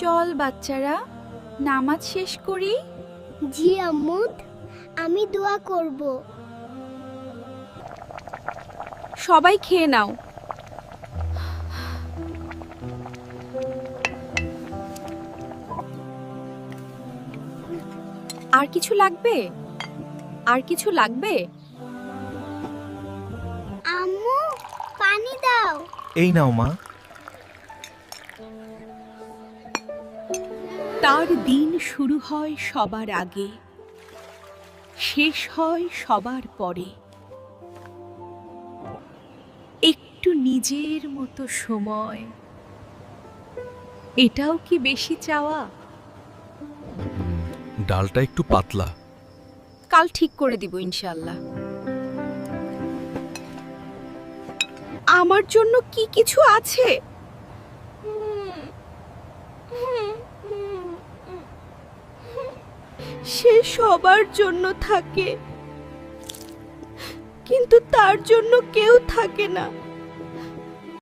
চল বাচ্চারা, নামাজ শেষ করি। জি আম্মু, আমি দোয়া করব। সবাই খেয়ে নাও। আর কিছু লাগবে? আর কিছু লাগবে? আম্মু, পানি দাও। এই নাও মা। তার দিন শুরু হয় সবার আগে, শেষ হয় সবার পরে। একটু নিজের মতো সময়, এটাও কি বেশি চাওয়া? ডালটা একটু পাতলা। কাল ঠিক করে দিব ইনশাআল্লাহ। আমার জন্য কি কিছু আছে? সে সবার জন্য থাকে, কিন্তু তার জন্য কেউ থাকে না।